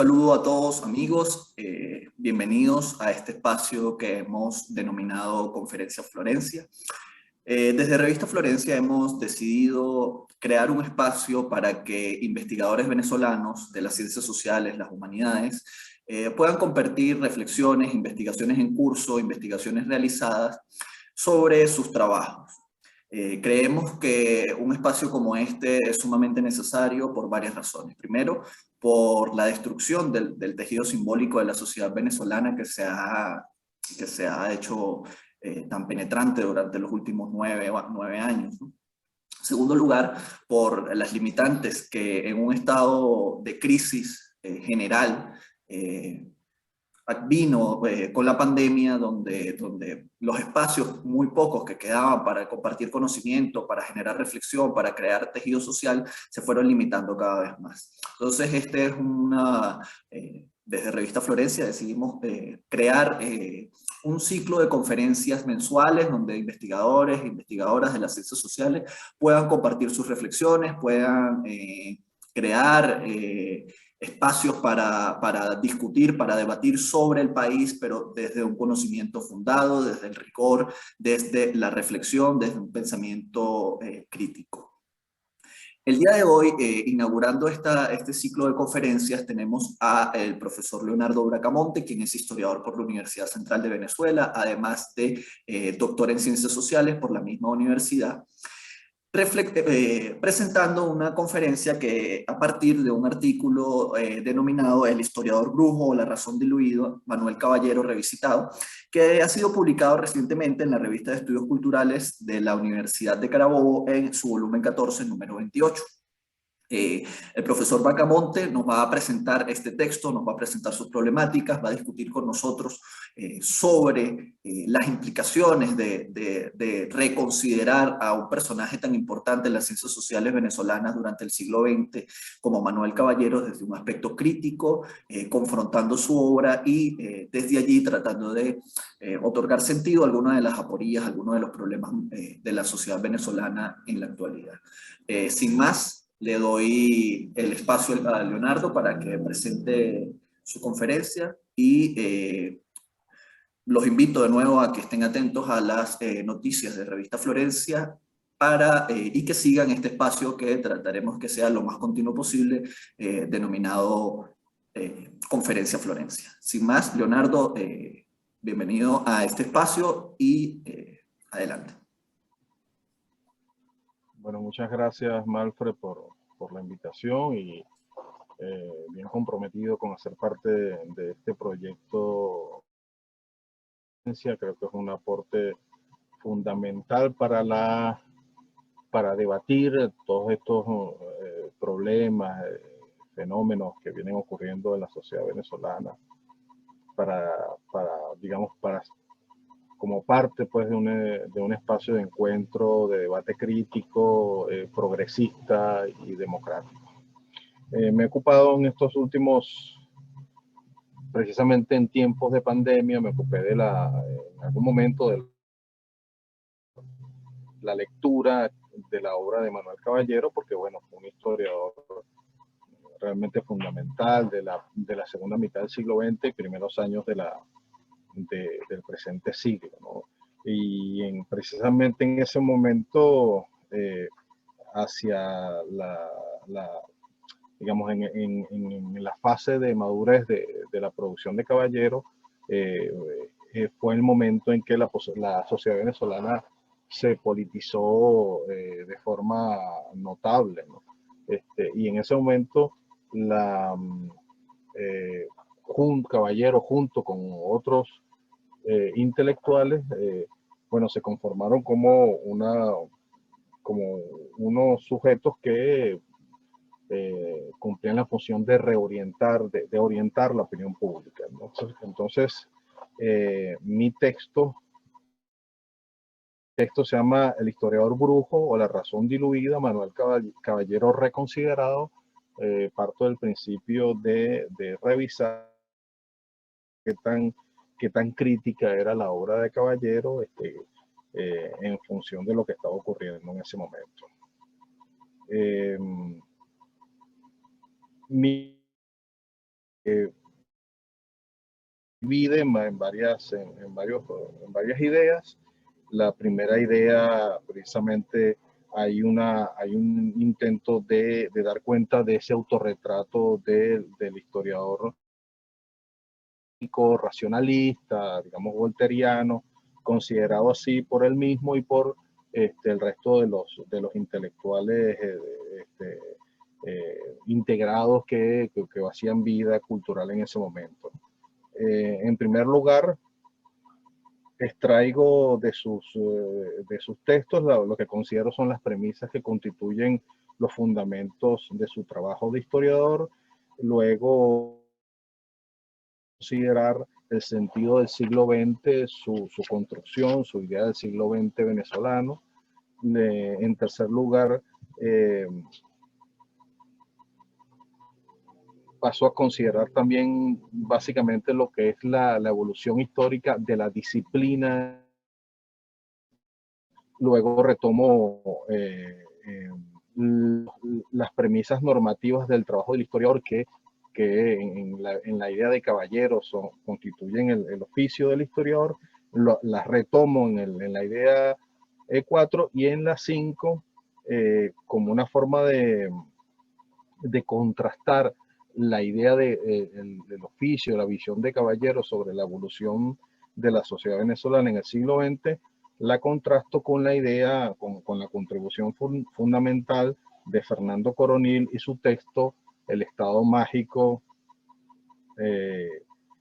saludo a todos amigos, bienvenidos a este espacio que hemos denominado Conferencia Florencia. Desde Revista Florencia hemos decidido crear un espacio para que investigadores venezolanos de las ciencias sociales, las humanidades, puedan compartir reflexiones, investigaciones en curso, investigaciones realizadas sobre sus trabajos. Creemos que un espacio como este es sumamente necesario por varias razones. Primero, por la destrucción del tejido simbólico de la sociedad venezolana que se ha hecho tan penetrante durante los últimos nueve años, ¿no? En segundo lugar, por las limitantes que en un estado de crisis general vino con la pandemia, donde los espacios muy pocos que quedaban para compartir conocimiento, para generar reflexión, para crear tejido social, se fueron limitando cada vez más. Entonces, desde Revista Florencia decidimos crear un ciclo de conferencias mensuales donde investigadores e investigadoras de las ciencias sociales puedan compartir sus reflexiones, puedan crear espacios para discutir, para debatir sobre el país, pero desde un conocimiento fundado, desde el rigor, desde la reflexión, desde un pensamiento crítico. El día de hoy, inaugurando este ciclo de conferencias, tenemos al profesor Leonardo Bracamonte, quien es historiador por la Universidad Central de Venezuela, además de doctor en Ciencias Sociales por la misma universidad, presentando una conferencia que a partir de un artículo denominado El historiador brujo o la razón diluida, Manuel Caballero revisitado, que ha sido publicado recientemente en la revista de Estudios Culturales de la Universidad de Carabobo en su volumen 14, número 28. El profesor Bracamonte nos va a presentar este texto, nos va a presentar sus problemáticas, va a discutir con nosotros sobre las implicaciones de reconsiderar a un personaje tan importante en las ciencias sociales venezolanas durante el siglo XX como Manuel Caballero desde un aspecto crítico, confrontando su obra y desde allí tratando de otorgar sentido a algunas de las aporías, a algunos de los problemas de la sociedad venezolana en la actualidad. Sin más, le doy el espacio a Leonardo para que presente su conferencia y los invito de nuevo a que estén atentos a las noticias de Revista Florencia y que sigan este espacio que trataremos que sea lo más continuo posible, denominado Conferencia Florencia. Sin más, Leonardo, bienvenido a este espacio y adelante. Bueno, muchas gracias, Malfred, por la invitación y bien comprometido con hacer parte de este proyecto. Creo que es un aporte fundamental para debatir todos estos problemas, fenómenos que vienen ocurriendo en la sociedad venezolana, digamos, como parte pues, de un espacio de encuentro, de debate crítico, progresista y democrático. Me he ocupado en estos últimos, precisamente en tiempos de pandemia, me ocupé en algún momento de la lectura de la obra de Manuel Caballero, porque bueno, fue un historiador realmente fundamental de la segunda mitad del siglo XX y primeros años del presente siglo, ¿no? Y precisamente en ese momento, hacia digamos, en la fase de madurez de la producción de Caballero, fue el momento en que la sociedad venezolana se politizó de forma notable, ¿no? Y en ese momento, Caballero, junto con otros intelectuales, bueno, se conformaron como unos sujetos que cumplían la función de reorientar, de orientar la opinión pública, ¿no? Entonces mi texto se llama El historiador brujo o la razón diluida, Manuel Caballero reconsiderado. Parto del principio de revisar qué tan crítica era la obra de Caballero en función de lo que estaba ocurriendo en ese momento. Mi divide en varias ideas. La primera idea, precisamente, hay un intento de dar cuenta de ese autorretrato del historiador racionalista, digamos volteriano, considerado así por él mismo y por el resto de los intelectuales integrados que hacían vida cultural en ese momento. En primer lugar, extraigo de sus textos lo que considero son las premisas que constituyen los fundamentos de su trabajo de historiador. Luego, considerar el sentido del siglo XX, su construcción, su idea del siglo XX venezolano. En tercer lugar, pasó a considerar también básicamente lo que es la evolución histórica de la disciplina. Luego retomo las premisas normativas del trabajo del historiador que en la idea de caballero constituyen el oficio del historiador. Las retomo en la idea 4 y en la 5 como una forma de contrastar la idea del oficio, la visión de caballero sobre la evolución de la sociedad venezolana en el siglo XX, la contrasto con la idea, con la contribución fundamental de Fernando Coronil y su texto El Estado Mágico,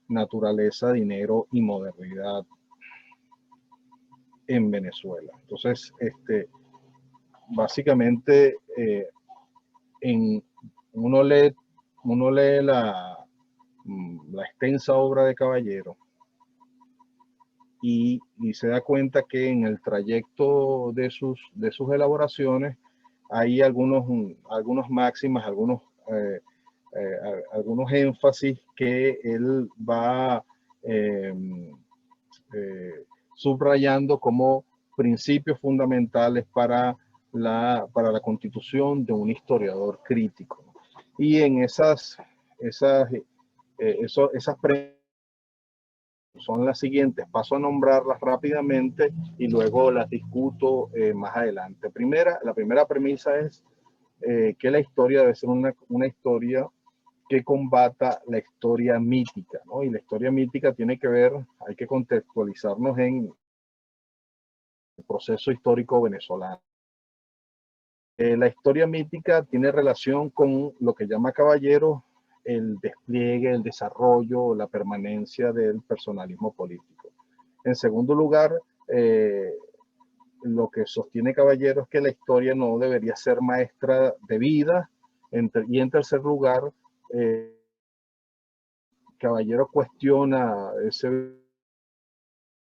Naturaleza, Dinero y Modernidad en Venezuela. Entonces, básicamente, uno lee la extensa obra de Caballero y se da cuenta que en el trayecto de sus elaboraciones hay algunos máximas, algunos énfasis que él va subrayando como principios fundamentales para la constitución de un historiador crítico. Y en esas premisas son las siguientes. Paso a nombrarlas rápidamente y luego las discuto más adelante. La primera premisa es que la historia debe ser una historia que combata la historia mítica, ¿no? Y la historia mítica tiene que ver, hay que contextualizarnos en el proceso histórico venezolano. La historia mítica tiene relación con lo que llama Caballero el despliegue, el desarrollo, la permanencia del personalismo político. En segundo lugar, lo que sostiene Caballero es que la historia no debería ser maestra de vida. Y en tercer lugar, Caballero cuestiona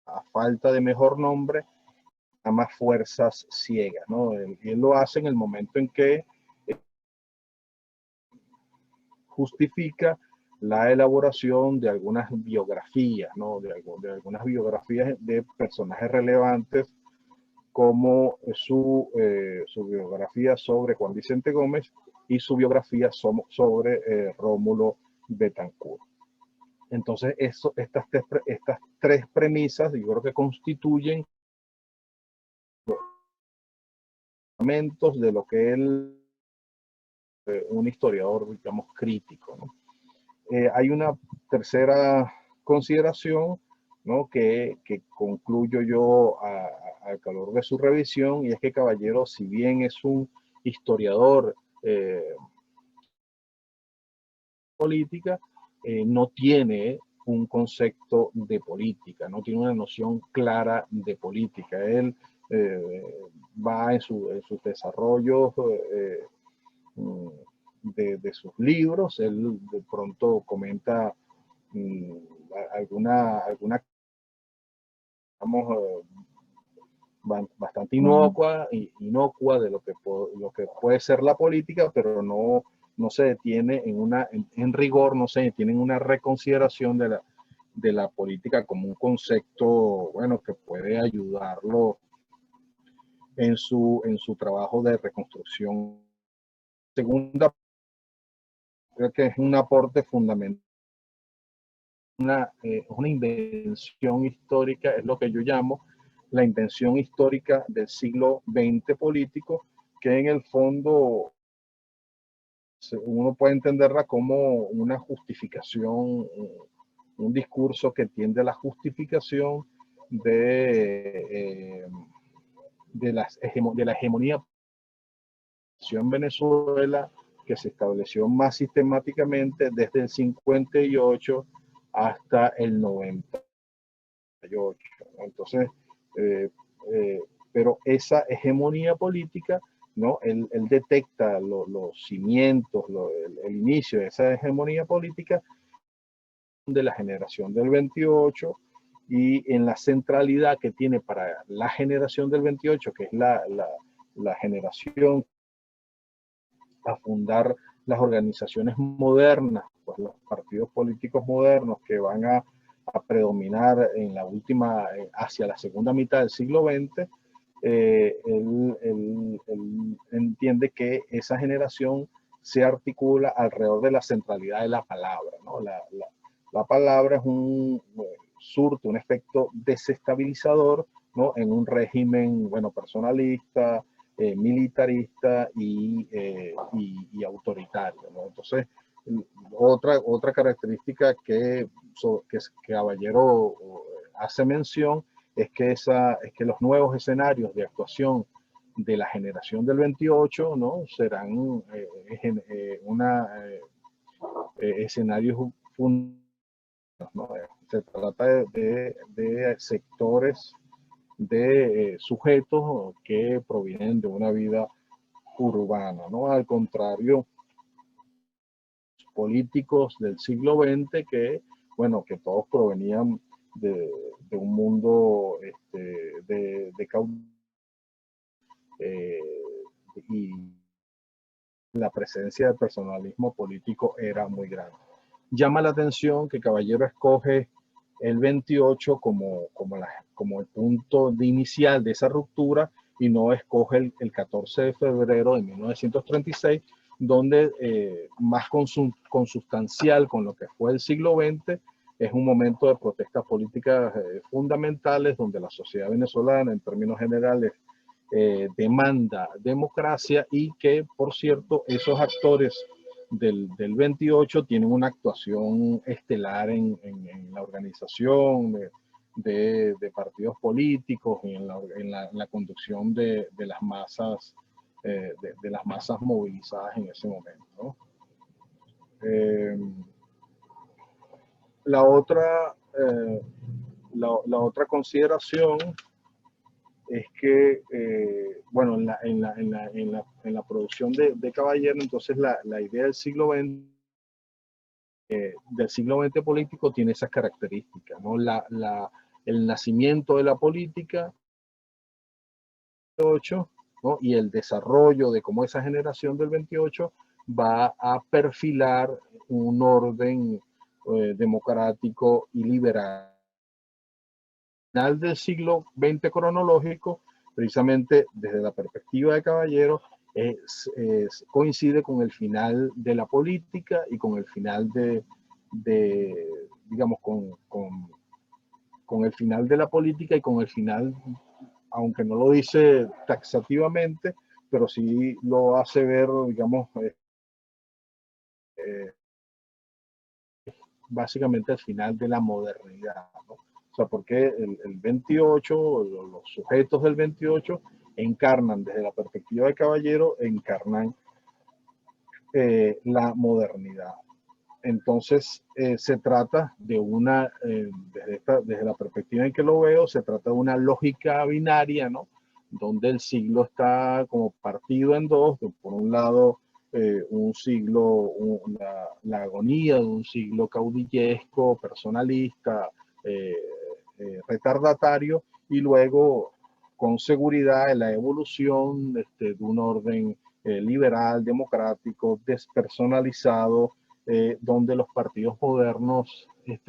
a falta de mejor nombre, a más fuerzas ciegas, ¿no? Él lo hace en el momento en que justifica la elaboración de algunas biografías, ¿no? De algunas biografías de personajes relevantes, como su biografía sobre Juan Vicente Gómez y su biografía sobre Rómulo Betancourt. Entonces, estas tres premisas, yo creo que constituyen fundamentos de lo que él, un historiador, digamos, crítico, ¿no? Hay una tercera consideración, ¿no? que concluyo yo al calor de su revisión, y es que Caballero, si bien es un historiador política, no tiene un concepto de política, no tiene una noción clara de política. Él va en sus desarrollos de sus libros. Él de pronto comenta alguna digamos, bastante inocua de lo que puede ser la política, pero no se detiene en rigor, no se detiene en una reconsideración de la política como un concepto, bueno, que puede ayudarlo en su trabajo de reconstrucción. Segunda, creo que es un aporte fundamental una invención histórica, es lo que yo llamo la invención histórica del siglo XX político, que en el fondo uno puede entenderla como una justificación, un discurso que tiende a la justificación de la hegemonía en Venezuela, que se estableció más sistemáticamente desde el 58 hasta el 98. Entonces, eh, eh, pero esa hegemonía política, ¿no? Él detecta los cimientos, el inicio de esa hegemonía política de la generación del 28 y en la centralidad que tiene para la generación del 28, que es la generación a fundar las organizaciones modernas, pues los partidos políticos modernos que van a predominar en la última, hacia la segunda mitad del siglo XX, él entiende que esa generación se articula alrededor de la centralidad de la palabra, ¿no? La palabra es surte un efecto desestabilizador, ¿no? En un régimen, bueno, personalista, militarista y autoritario, ¿no? Entonces, otra característica que Caballero hace mención es que los nuevos escenarios de actuación de la generación del 28, ¿no? Serán escenarios fundamentales, ¿no? Se trata de sectores de sujetos que provienen de una vida urbana, ¿no? Al contrario, políticos del siglo XX que, bueno, que todos provenían de un mundo de y la presencia del personalismo político era muy grande. Llama la atención que Caballero escoge el 28 como el punto de inicial de esa ruptura y no escoge el 14 de febrero de 1936, donde más consustancial con lo que fue el siglo XX, es un momento de protestas políticas fundamentales, donde la sociedad venezolana, en términos generales, demanda democracia y que, por cierto, esos actores del 28 tienen una actuación estelar en la organización de partidos políticos y en la conducción de las masas, de las masas movilizadas en ese momento, ¿no? La otra consideración es que, bueno, en la producción de Caballero, entonces la idea del siglo XX político tiene esas características, ¿no? El nacimiento de la política, ¿no? Y el desarrollo de cómo esa generación del 28 va a perfilar un orden democrático y liberal. Final del siglo XX cronológico, precisamente desde la perspectiva de Caballero, coincide con el final de la política y con el final digamos, con el final de la política y con el final, aunque no lo dice taxativamente, pero sí lo hace ver, digamos, básicamente el final de la modernidad, ¿no? O sea, porque el 28, los sujetos del 28 encarnan, desde la perspectiva de Caballero, encarnan la modernidad. Entonces, se trata de desde la perspectiva en que lo veo, se trata de una lógica binaria, ¿no? Donde el siglo está como partido en dos, por un lado, un siglo, la agonía de un siglo caudillesco, personalista, retardatario, y luego, con seguridad, la evolución de un orden liberal, democrático, despersonalizado, donde los partidos modernos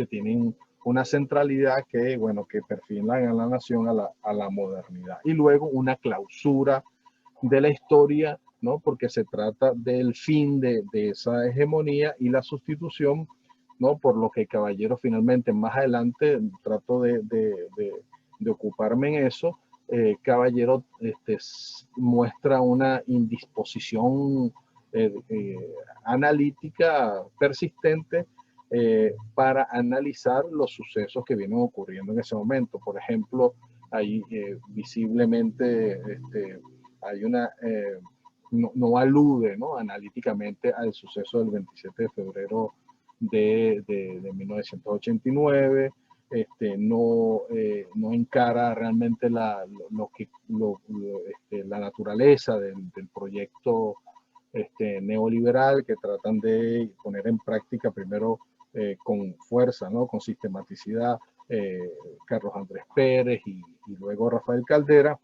tienen una centralidad que, bueno, que perfilan a la nación a la modernidad. Y luego una clausura de la historia, ¿no? Porque se trata del fin de esa hegemonía y la sustitución ¿no? Por lo que Caballero finalmente, más adelante, trato de ocuparme en eso. Caballero muestra una indisposición analítica persistente para analizar los sucesos que vienen ocurriendo en ese momento. Por ejemplo, ahí visiblemente hay una... no alude, ¿no?, analíticamente al suceso del 27 de febrero de 1989, no encara realmente la naturaleza del proyecto neoliberal que tratan de poner en práctica primero con fuerza, ¿no?, con sistematicidad, Carlos Andrés Pérez y luego Rafael Caldera,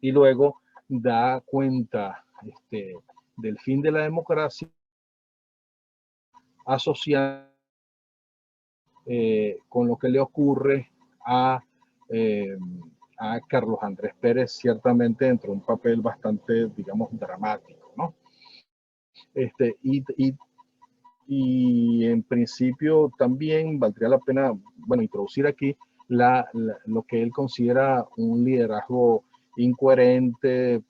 y luego da cuenta del fin de la democracia asociada con lo que le ocurre eh, a Carlos Andrés Pérez, ciertamente dentro de un papel bastante, digamos, dramático, ¿no? Este, y, y, y en principio también valdría la pena, bueno, introducir aquí lo que él considera un liderazgo incoherente,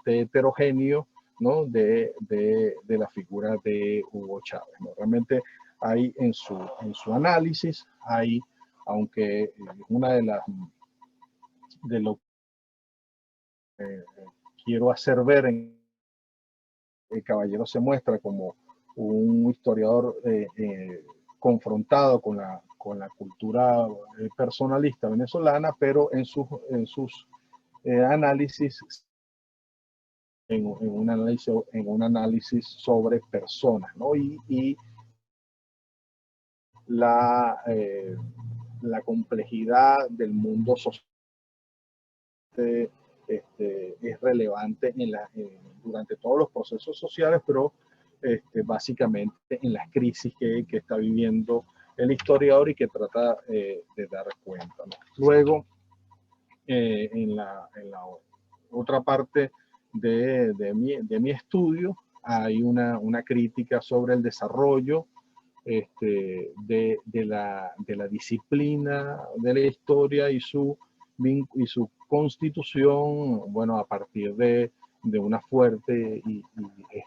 heterogéneo, ¿no?, de la figura de Hugo Chávez, ¿no? Realmente hay en su análisis, hay, aunque una de lo que quiero hacer ver en el Caballero se muestra como un historiador confrontado con la cultura personalista venezolana, pero en sus análisis en un análisis sobre personas, ¿no? Y la complejidad del mundo social es relevante durante todos los procesos sociales, pero básicamente en las crisis que está viviendo el historiador y que trata de dar cuenta, ¿no? Luego, en la otra parte de mi estudio, hay una crítica sobre el desarrollo de la disciplina de la historia y su constitución, bueno, a partir de una fuerte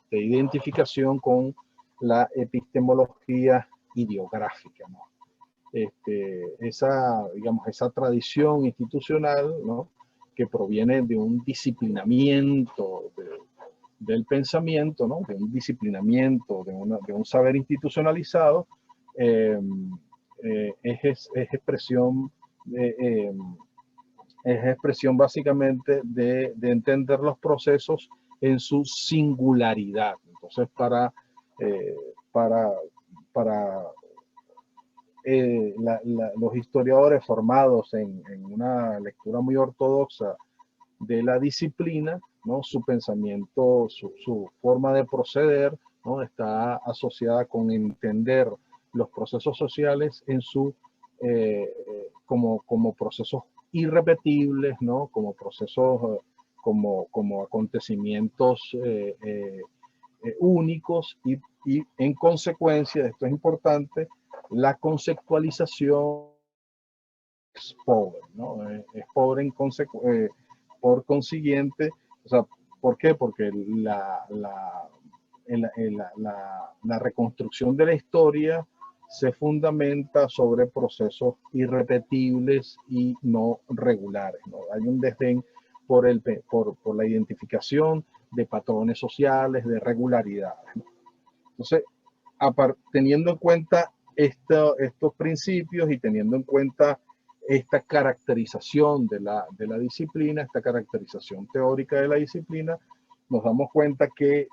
identificación con la epistemología ideográfica, ¿no? Digamos, esa tradición institucional, ¿no?, que proviene de un disciplinamiento del pensamiento, ¿no?, de un disciplinamiento, de un saber institucionalizado, eh, es expresión es expresión básicamente de entender los procesos en su singularidad. Entonces, eh, para, para los historiadores formados en una lectura muy ortodoxa de la disciplina, ¿no?, su pensamiento, su forma de proceder, ¿no?, está asociada con entender los procesos sociales como procesos irrepetibles, ¿no?, como procesos, como acontecimientos únicos y en consecuencia, esto es importante, la conceptualización es pobre, ¿no? Es pobre por consiguiente, o sea, ¿por qué? Porque la reconstrucción de la historia se fundamenta sobre procesos irrepetibles y no regulares, ¿no? Hay un desdén por la identificación de patrones sociales, de regularidades, ¿no? Entonces, teniendo en cuenta estos principios y teniendo en cuenta esta caracterización de la disciplina, esta caracterización teórica de la disciplina, nos damos cuenta que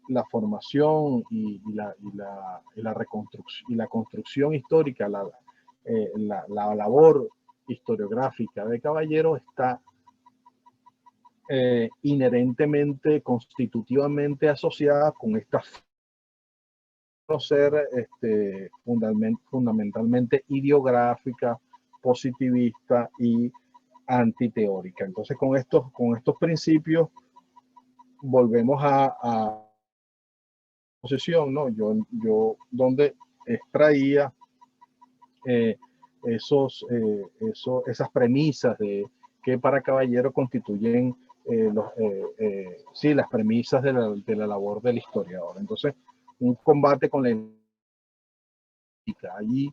la formación y la reconstrucción y la construcción histórica, la labor historiográfica de Caballero está inherentemente, constitutivamente asociada con esta ser fundamentalmente ideográfica, positivista y antiteórica. Entonces, con estos principios volvemos a exposición, ¿no? Yo donde extraía esas premisas de que para Caballero constituyen sí, las premisas de la labor del historiador. Entonces, un combate con la ética. Allí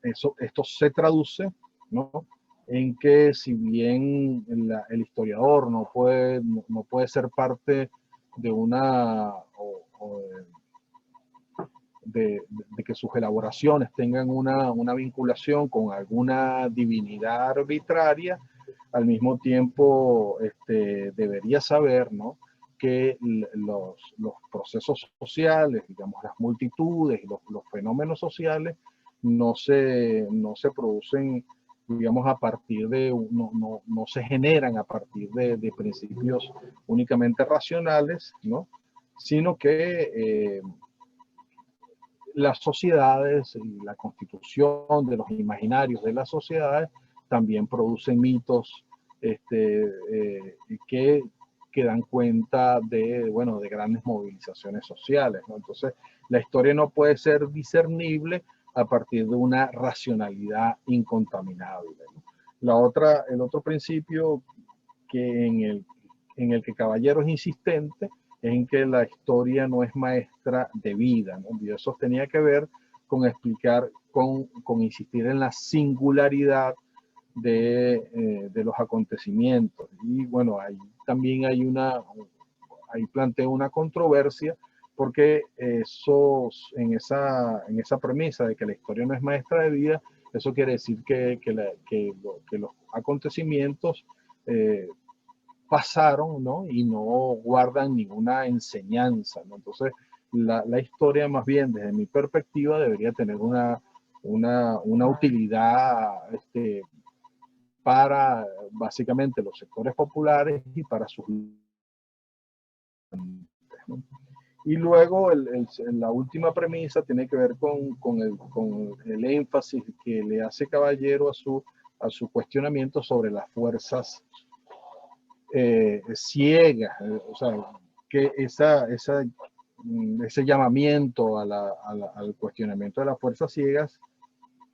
esto se traduce, ¿no?, en que si bien el historiador no puede ser parte de una de que sus elaboraciones tengan una vinculación con alguna divinidad arbitraria, al mismo tiempo debería saber, ¿no?, que los procesos sociales, digamos, las multitudes, los fenómenos sociales, no se producen, digamos, a partir de, no se generan a partir de principios únicamente racionales, ¿no?, sino que las sociedades y la constitución de los imaginarios de las sociedades también producen mitos que dan cuenta de, bueno, de grandes movilizaciones sociales, ¿no? Entonces, la historia no puede ser discernible a partir de una racionalidad incontaminable, ¿no? El otro principio que en el que Caballero es insistente en que la historia no es maestra de vida, ¿no? Y eso tenía que ver con explicar, con insistir en la singularidad de los acontecimientos. Y bueno, ahí también ahí plantea una controversia, porque en esa premisa de que la historia no es maestra de vida, eso quiere decir que los acontecimientos pasaron, ¿no?, y no guardan ninguna enseñanza, ¿no? Entonces, la historia, más bien, desde mi perspectiva, debería tener una utilidad para básicamente los sectores populares y para sus... ¿no? Y luego la última premisa tiene que ver con el énfasis que le hace Caballero a su cuestionamiento sobre las fuerzas ciegas, o sea, que ese llamamiento al cuestionamiento de las fuerzas ciegas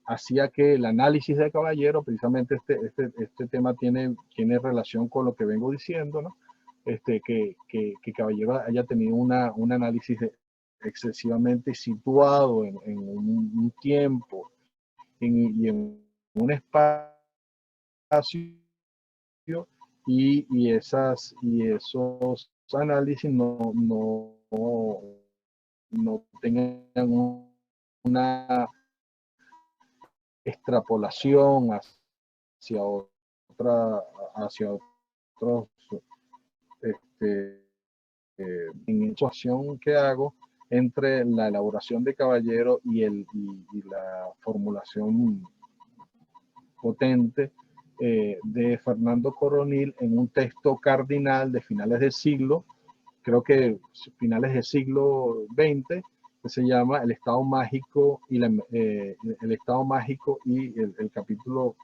hacía que el análisis de Caballero, precisamente este tema tiene relación con lo que vengo diciendo, ¿no? Que Caballero haya tenido un análisis excesivamente situado en un tiempo y en un espacio, y esos análisis no tengan una extrapolación hacia hacia otros, este, en situación que hago entre la elaboración de Caballero y la formulación potente de Fernando Coronil en un texto cardinal de finales del siglo, creo que finales del siglo XX, que se llama El Estado Mágico y el Estado Mágico, y el capítulo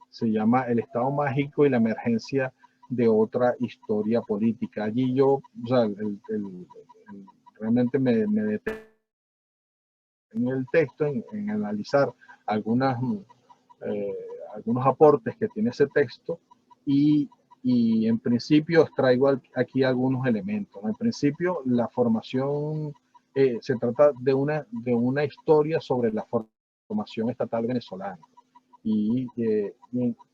se llama El Estado Mágico y la emergencia de otra historia política. Allí yo, o sea, realmente me detengo en el texto en analizar eh, algunos aportes que tiene ese texto, y, y en principio extraigo aquí algunos elementos. En principio, la formación se trata de una historia sobre la formación estatal venezolana,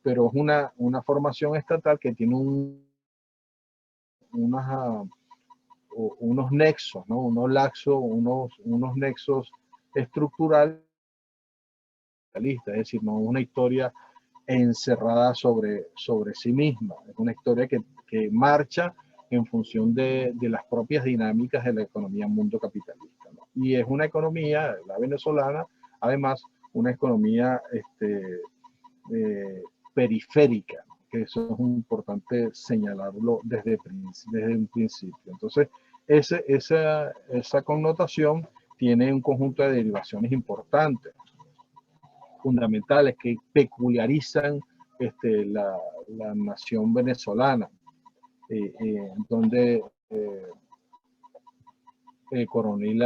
pero es una formación estatal que tiene unos nexos, ¿no?, unos nexos estructurales, es decir, no una historia encerrada sobre sí misma, es una historia que marcha en función de las propias dinámicas de la economía mundo capitalista, ¿no? Y es una economía, la venezolana, además, una economía periférica, que eso es importante señalarlo desde un principio. Entonces, esa connotación tiene un conjunto de derivaciones importantes, fundamentales, que peculiarizan la nación venezolana, donde Coronil,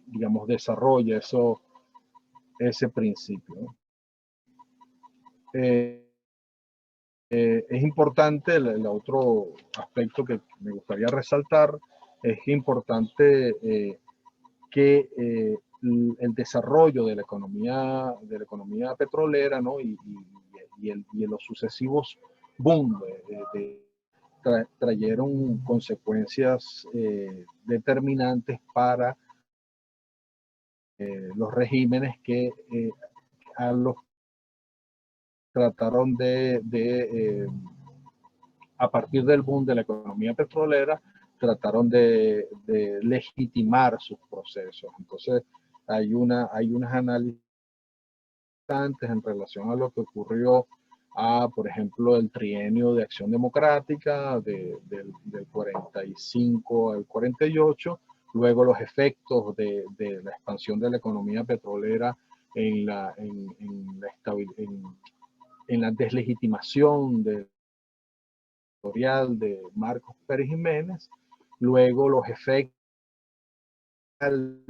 digamos, desarrolla ese principio, ¿no? Es importante, el otro aspecto que me gustaría resaltar, es importante que el desarrollo de la economía petrolera, ¿no? y los sucesivos boom trajeron consecuencias determinantes para los regímenes que a los trataron a partir del boom de la economía petrolera, trataron de legitimar sus procesos. Entonces, hay unas análisis en relación a lo que ocurrió por ejemplo, el trienio de Acción Democrática del 45 al 48, luego los efectos de la expansión de la economía petrolera en la deslegitimación de Marcos Pérez Jiménez, luego los efectos del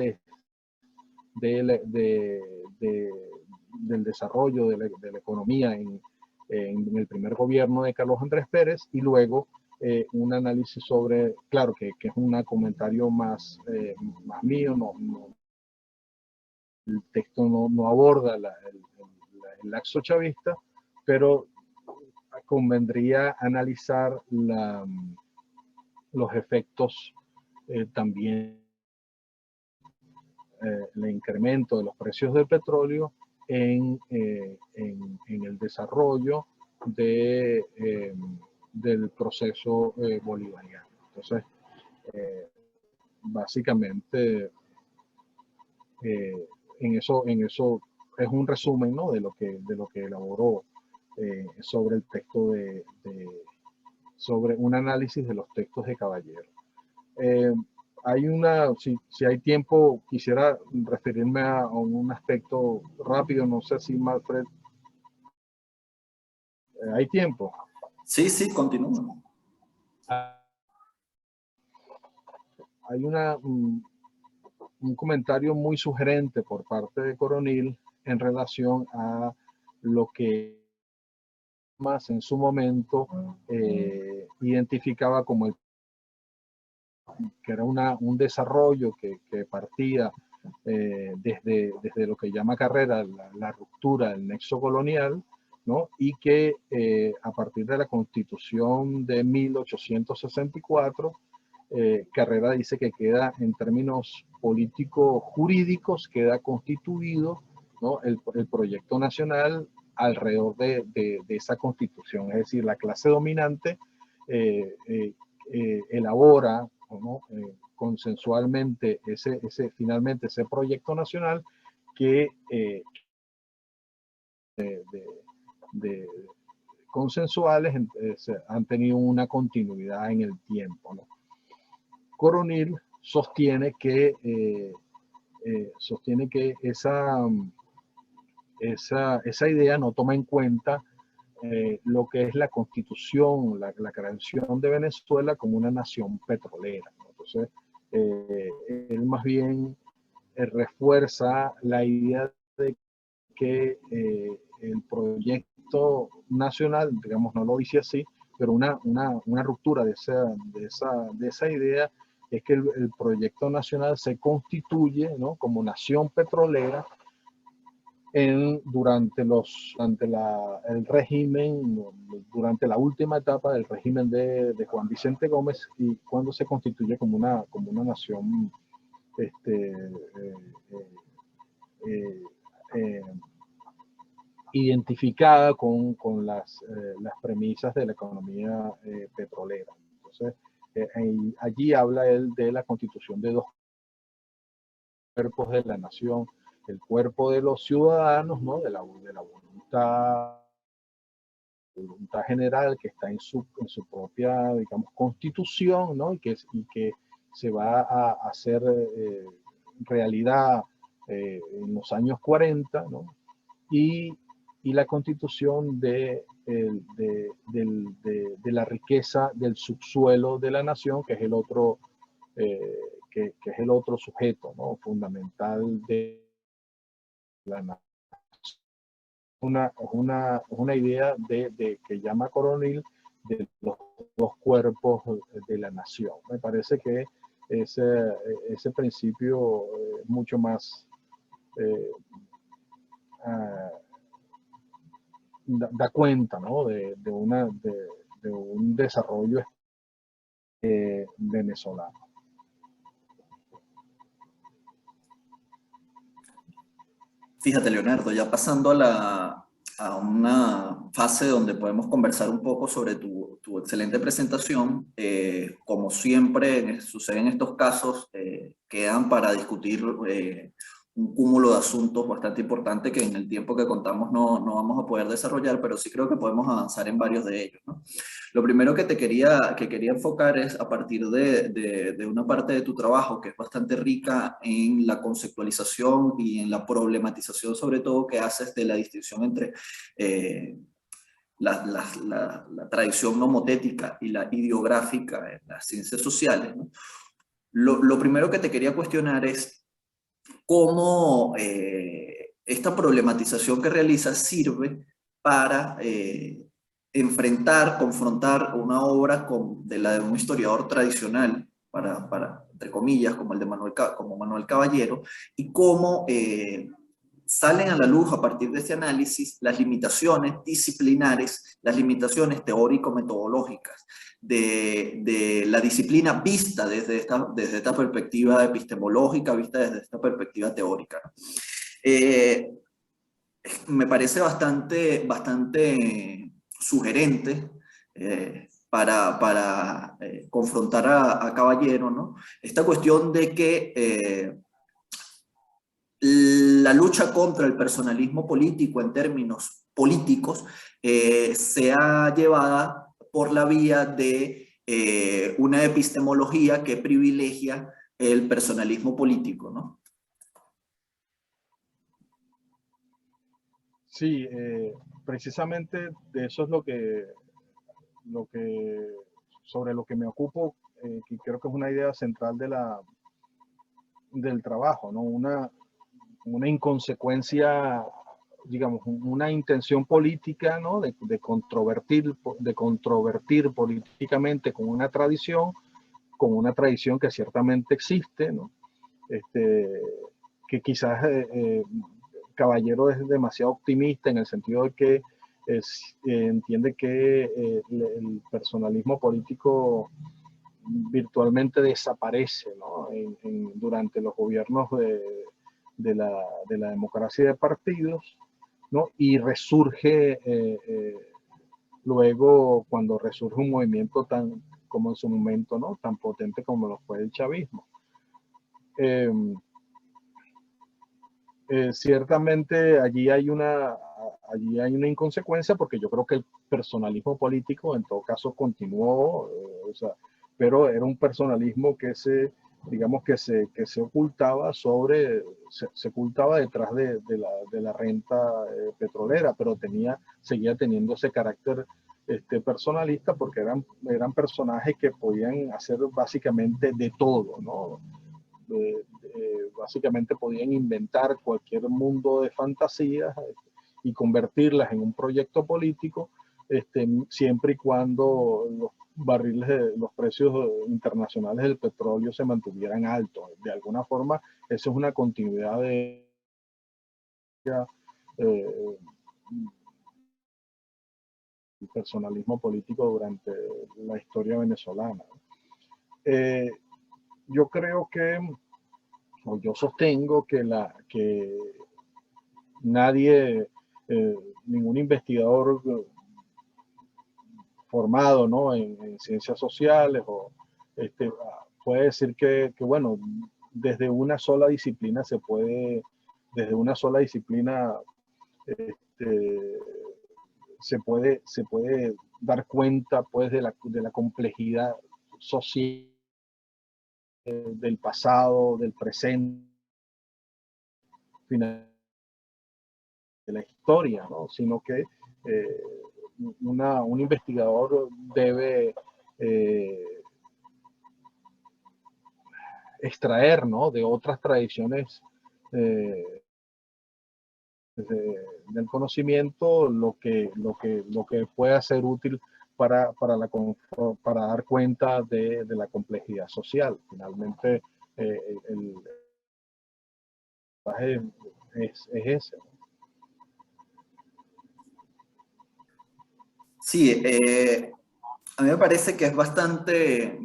desarrollo de la economía en el primer gobierno de Carlos Andrés Pérez, y luego un análisis sobre, claro que es un comentario más mío, el texto no aborda el laxo chavista, pero convendría analizar los efectos también el incremento de los precios del petróleo en el desarrollo del proceso bolivariano. Entonces, básicamente, en eso es un resumen, ¿no? de lo que elaboró sobre el texto sobre un análisis de los textos de Caballero. Si hay tiempo, quisiera referirme a un aspecto rápido, no sé si Manfred, ¿hay tiempo? Sí, sí, continúa. Hay un comentario muy sugerente por parte de Coronil en relación a lo que más en su momento identificaba como que era un desarrollo que partía desde lo que llama Carrera la ruptura del nexo colonial, ¿no? Y que a partir de la Constitución de 1864, Carrera dice que queda en términos políticos jurídicos, queda constituido, ¿no? el proyecto nacional alrededor de esa constitución, es decir, la clase dominante elabora, ¿no? Consensualmente finalmente ese proyecto nacional que consensuales han tenido una continuidad en el tiempo, ¿no? Coronil sostiene que esa idea no toma en cuenta lo que es la constitución, la creación de Venezuela como una nación petrolera, ¿no? Entonces, él más bien refuerza la idea de que el proyecto nacional, digamos, no lo dice así, pero una ruptura de esa idea es que el proyecto nacional se constituye, ¿no? como nación petrolera durante el régimen, durante la última etapa del régimen de Juan Vicente Gómez, y cuando se constituye como una nación identificada con las premisas de la economía petrolera. Entonces, allí habla él de la constitución de dos cuerpos de la nación, el cuerpo de los ciudadanos, ¿no? de la voluntad general que está en su propia, digamos, constitución, ¿no? y que se va a hacer realidad en los años 40, ¿no? y la constitución de la riqueza del subsuelo de la nación, que es el otro que es el otro sujeto, ¿no? Fundamental de la nación. Una idea que llama Coronil de los dos cuerpos de la nación. Me parece que ese principio es mucho más da cuenta, ¿no? de un desarrollo venezolano. Fíjate, Leonardo, ya pasando a una fase donde podemos conversar un poco sobre tu excelente presentación, como siempre sucede en estos casos, quedan para discutir un cúmulo de asuntos bastante importante que en el tiempo que contamos no vamos a poder desarrollar, pero sí creo que podemos avanzar en varios de ellos, ¿no? Lo primero que quería enfocar es a partir de una parte de tu trabajo que es bastante rica en la conceptualización y en la problematización, sobre todo, que haces de la distinción entre la tradición nomotética y la ideográfica en las ciencias sociales, ¿no? Lo primero que te quería cuestionar es cómo esta problematización que realizas sirve para enfrentar, confrontar una obra de la de un historiador tradicional, entre comillas, como el de como Manuel Caballero, y cómo salen a la luz a partir de este análisis las limitaciones disciplinares, las limitaciones teórico-metodológicas de la disciplina vista desde esta perspectiva epistemológica, vista desde esta perspectiva teórica. Me parece bastante sugerente para confrontar a Caballero, ¿no? Esta cuestión de que la lucha contra el personalismo político en términos políticos sea llevada por la vía de una epistemología que privilegia el personalismo político, ¿no? Sí, precisamente de eso es sobre lo que me ocupo, que creo que es una idea central del trabajo, ¿no? Una inconsecuencia, digamos, una intención política, ¿no? De controvertir políticamente con una tradición que ciertamente existe, ¿no? Que quizás Caballero es demasiado optimista en el sentido de que entiende que el personalismo político virtualmente desaparece, ¿no? Durante los gobiernos de la democracia de partidos, ¿no? Y resurge luego cuando resurge un movimiento tan como en su momento, ¿no? Tan potente como lo fue el chavismo. Eh, Ciertamente allí hay una inconsecuencia porque yo creo que el personalismo político en todo caso continuó, o sea, pero era un personalismo digamos que se ocultaba se ocultaba detrás de la renta petrolera, pero seguía teniendo ese carácter personalista porque eran personajes que podían hacer básicamente de todo, ¿no? Básicamente podían inventar cualquier mundo de fantasías y convertirlas en un proyecto político, siempre y cuando los precios internacionales del petróleo se mantuvieran altos. De alguna forma, eso es una continuidad de eh, el personalismo político durante la historia venezolana. Eh, yo creo que o yo sostengo que nadie, ningún investigador formado, ¿no? en ciencias sociales puede decir bueno, desde una sola disciplina desde una sola disciplina este, se puede dar cuenta pues de la complejidad social del pasado, del presente, final de la historia, ¿no? Sino que un investigador debe extraer, ¿no?, de otras tradiciones del conocimiento lo que pueda ser útil para dar cuenta de la complejidad social. Finalmente, el mensaje es ese. Sí, a mí me parece que es bastante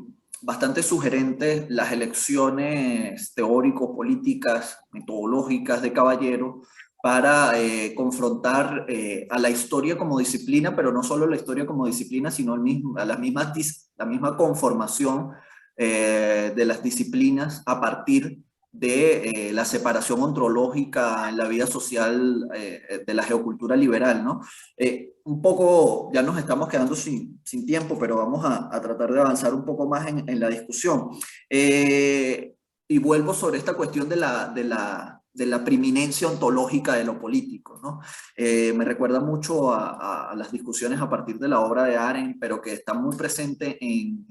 sugerente las elecciones teórico-políticas, metodológicas de Caballero para confrontar a la historia como disciplina, pero no solo la historia como disciplina, sino a la misma conformación de las disciplinas a partir de la separación ontológica en la vida social de la geocultura liberal, ¿no? Un poco, ya nos estamos quedando sin tiempo, pero vamos a tratar de avanzar un poco más en la discusión. Y vuelvo sobre esta cuestión de la preeminencia ontológica de lo político, ¿no? Me recuerda mucho a las discusiones a partir de la obra de Arendt, pero que está muy presente en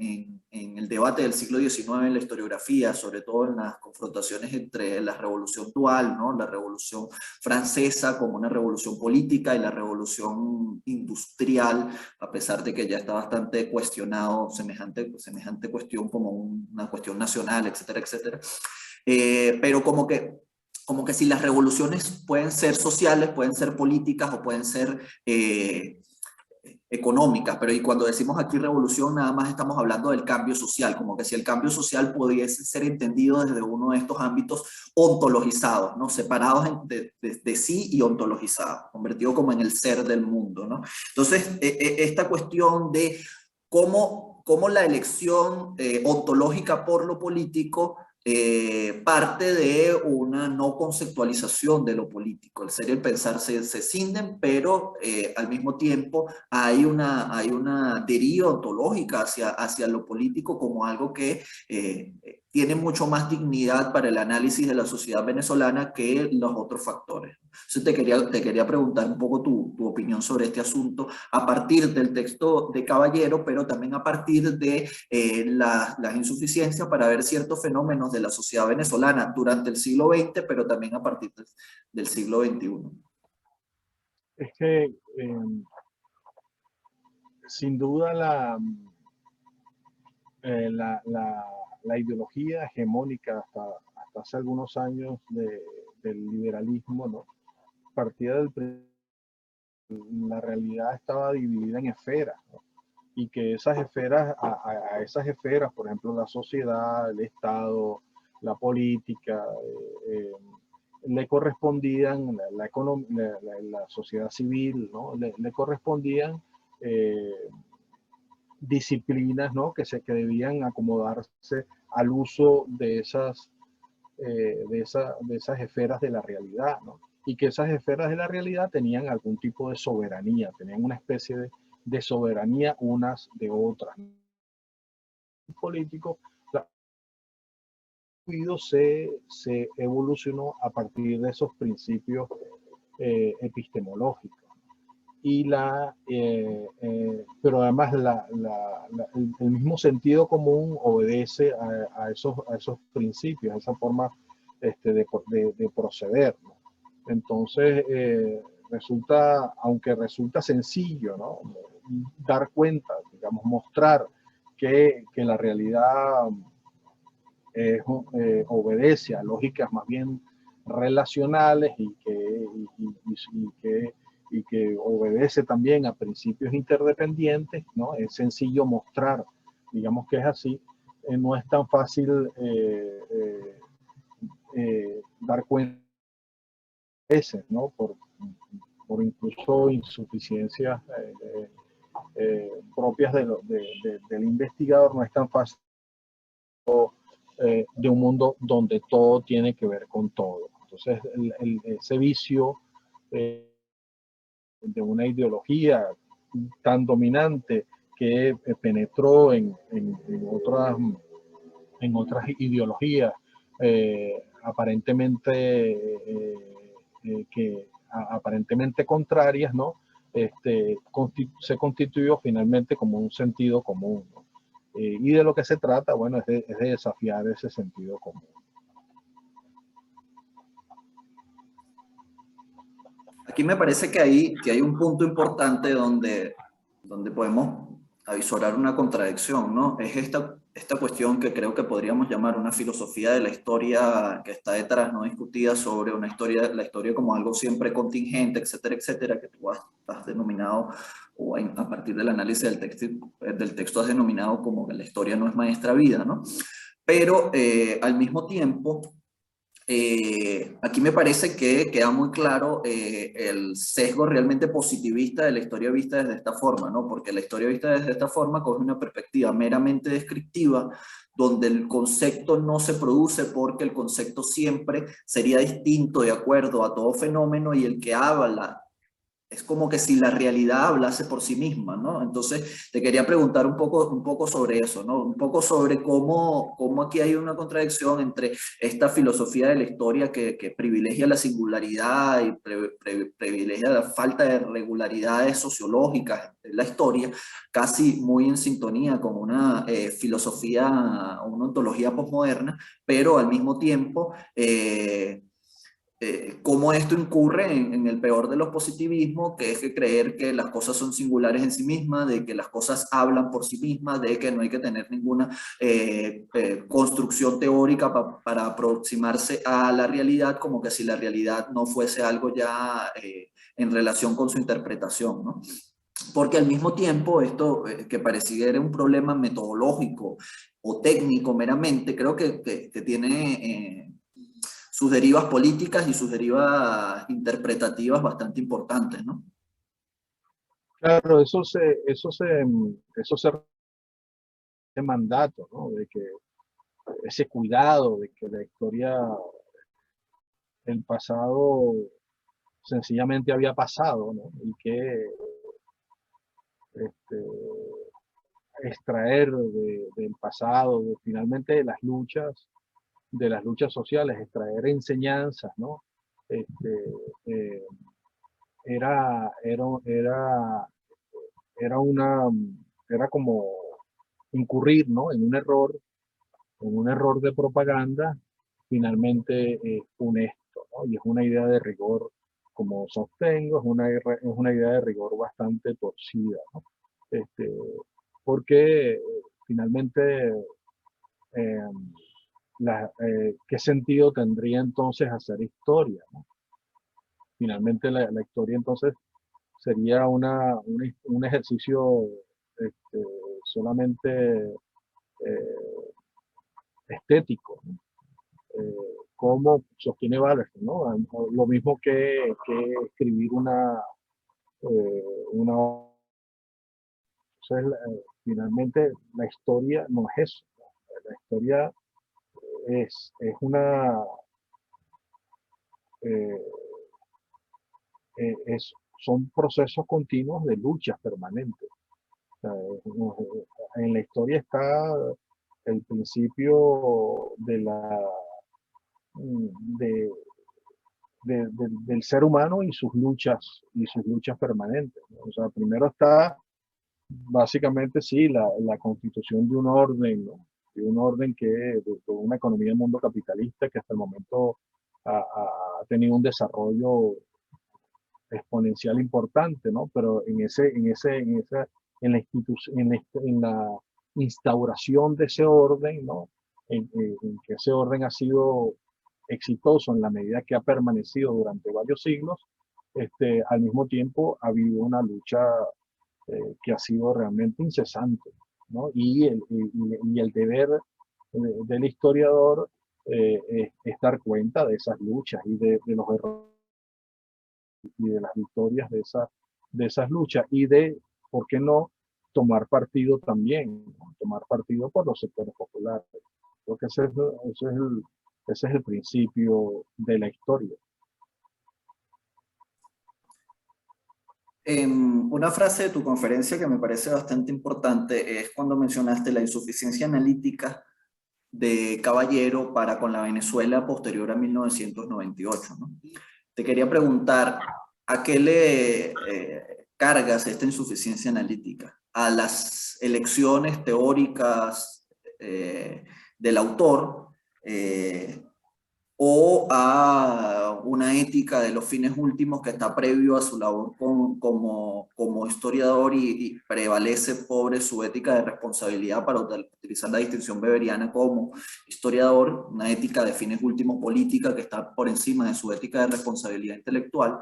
el debate del siglo XIX en la historiografía, sobre todo en las confrontaciones entre la revolución dual, ¿no?, la revolución francesa como una revolución política y la revolución industrial, a pesar de que ya está bastante cuestionado semejante cuestión como una cuestión nacional, etcétera, etcétera. Pero como que si las revoluciones pueden ser sociales, pueden ser políticas o pueden ser económicas, pero y cuando decimos aquí revolución nada más estamos hablando del cambio social, como que si el cambio social pudiese ser entendido desde uno de estos ámbitos ontologizados, ¿no?, separados de sí y ontologizados, convertido como en el ser del mundo, ¿no? Entonces, esta cuestión de cómo la elección ontológica por lo político parte de una no conceptualización de lo político. El ser y el pensar se cinden, pero al mismo tiempo hay una deriva ontológica hacia lo político como algo que tiene mucho más dignidad para el análisis de la sociedad venezolana que los otros factores. Entonces te quería preguntar un poco tu opinión sobre este asunto a partir del texto de Caballero, pero también a partir de las insuficiencias para ver ciertos fenómenos de la sociedad venezolana durante el siglo XX, pero también a partir del siglo XXI. Es que sin duda la ideología hegemónica hasta hace algunos años del liberalismo, ¿no?, partía la realidad estaba dividida en esferas, ¿no?, y que esas esferas, a esas esferas, por ejemplo, la sociedad, el Estado, la política, le correspondían, la sociedad civil, ¿no?, le correspondían disciplinas, ¿no?, que debían acomodarse al uso de esas esferas de la realidad, ¿no?, y que esas esferas de la realidad tenían algún tipo de soberanía, tenían una especie de soberanía unas de otras. El político se evolucionó a partir de esos principios epistemológicos. Pero además el mismo sentido común obedece a esos principios, a esa forma de proceder, ¿no? Entonces, aunque resulta sencillo, ¿no?, dar cuenta, digamos, mostrar que la realidad obedece a lógicas más bien relacionales y que obedece también a principios interdependientes, ¿no? Es sencillo mostrar, digamos que es así. No es tan fácil dar cuenta de veces, ¿no?, por incluso insuficiencias propias del investigador, no es tan fácil de un mundo donde todo tiene que ver con todo. Entonces, ese vicio de una ideología tan dominante que penetró en otras ideologías aparentemente contrarias, ¿no?, se constituyó finalmente como un sentido común, ¿no? Y de lo que se trata, bueno, es de desafiar ese sentido común. Aquí me parece que hay un punto importante donde podemos avisorar una contradicción, ¿no? Es esta cuestión que creo que podríamos llamar una filosofía de la historia que está detrás, no discutida, sobre una historia, la historia como algo siempre contingente, etcétera, etcétera, que tú has denominado, o a partir del análisis del texto has denominado como que la historia no es maestra vida, ¿no? Pero al mismo tiempo, aquí me parece que queda muy claro el sesgo realmente positivista de la historia vista desde esta forma, ¿no? Porque la historia vista desde esta forma coge una perspectiva meramente descriptiva, donde el concepto no se produce porque el concepto siempre sería distinto de acuerdo a todo fenómeno, y el que habla es como que si la realidad hablase por sí misma, ¿no? Entonces, te quería preguntar un poco sobre eso, ¿no? Un poco sobre cómo aquí hay una contradicción entre esta filosofía de la historia que privilegia la singularidad y privilegia la falta de regularidades sociológicas en la historia, casi muy en sintonía con una filosofía, una ontología posmoderna, pero al mismo tiempo cómo esto incurre en el peor de los positivismos, que es que creer que las cosas son singulares en sí mismas, de que las cosas hablan por sí mismas, de que no hay que tener ninguna construcción teórica para aproximarse a la realidad, como que si la realidad no fuese algo ya en relación con su interpretación, ¿no? Porque al mismo tiempo esto, que pareciera un problema metodológico o técnico meramente, creo que tiene sus derivas políticas y sus derivas interpretativas bastante importantes, ¿no? Claro, ese mandato, ¿no? De que ese cuidado de que la historia, el pasado sencillamente había pasado, ¿no? Y que este, extraer del pasado, finalmente de las luchas sociales, extraer enseñanzas, ¿no? Este, eh, era, era, era, era una, era como incurrir, ¿no? En un error de propaganda, finalmente es funesto, ¿no? Y es una idea de rigor, como sostengo, es una idea de rigor bastante torcida, ¿no? Este, porque finalmente, eh, ¿qué sentido tendría entonces hacer historia, ¿no? Finalmente la historia entonces sería un ejercicio este, solamente eh, estético, ¿no? Como sostiene Wallerstein, ¿no? Lo mismo que escribir eh, una entonces, finalmente la historia no es eso, ¿no? La historia es eh, son procesos continuos de luchas permanentes. O sea, en la historia está el principio de, del ser humano y sus luchas permanentes, ¿no? O sea, primero está básicamente sí la constitución de un orden, ¿no? De un orden de una economía del mundo capitalista que hasta el momento ha tenido un desarrollo exponencial importante, ¿no? Pero en la en la instauración de ese orden, ¿no? En que ese orden ha sido exitoso en la medida que ha permanecido durante varios siglos, al mismo tiempo ha habido una lucha que ha sido realmente incesante, ¿no? Y el deber del historiador es dar cuenta de esas luchas y de los errores y de las victorias de esas luchas y de, ¿por qué no?, tomar partido también, ¿no? Tomar partido por los sectores populares. Porque ese es el principio de la historia. Una frase de tu conferencia que me parece bastante importante es cuando mencionaste la insuficiencia analítica de Caballero para con la Venezuela posterior a 1998, ¿no? Te quería preguntar, ¿a qué le cargas esta insuficiencia analítica? a las elecciones teóricas del autor, o a una ética de los fines últimos que está previo a su labor como historiador y prevalece sobre su ética de responsabilidad para utilizar la distinción weberiana como historiador, una ética de fines últimos política que está por encima de su ética de responsabilidad intelectual.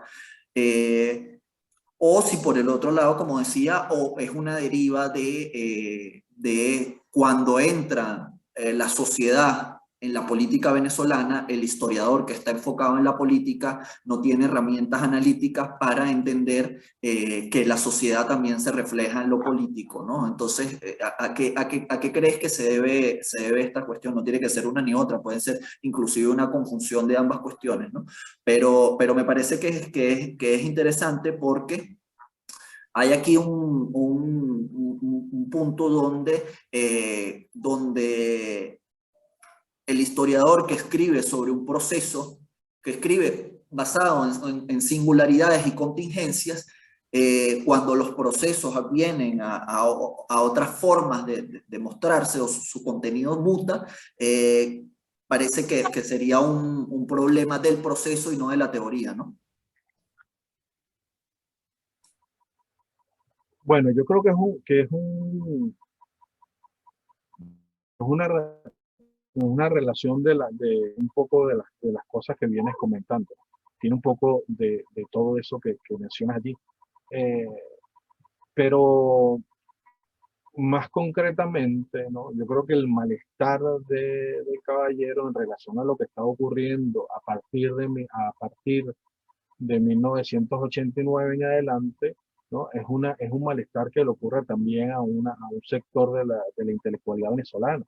O si por el otro lado, como decía, o es una deriva de cuando entra la sociedad en la política venezolana, el historiador que está enfocado en la política no tiene herramientas analíticas para entender que la sociedad también se refleja en lo político, ¿no? Entonces, ¿a qué crees que se debe esta cuestión? No tiene que ser una ni otra, puede ser inclusive una conjunción de ambas cuestiones, ¿no? Pero me parece que es interesante porque hay aquí un punto donde el historiador que escribe sobre un proceso, que escribe basado en singularidades y contingencias, cuando los procesos vienen a otras formas de mostrarse o su contenido muta, parece que sería un problema del proceso y no de la teoría, ¿no? Bueno, yo creo que es una relación de un poco de las cosas que vienes comentando. Tiene un poco de todo eso que mencionas allí. Eh, pero más concretamente, ¿no? Yo creo que el malestar de Caballero en relación a lo que está ocurriendo a partir de 1989 en adelante, ¿no? Es un malestar que le ocurre también a un sector de la intelectualidad venezolana.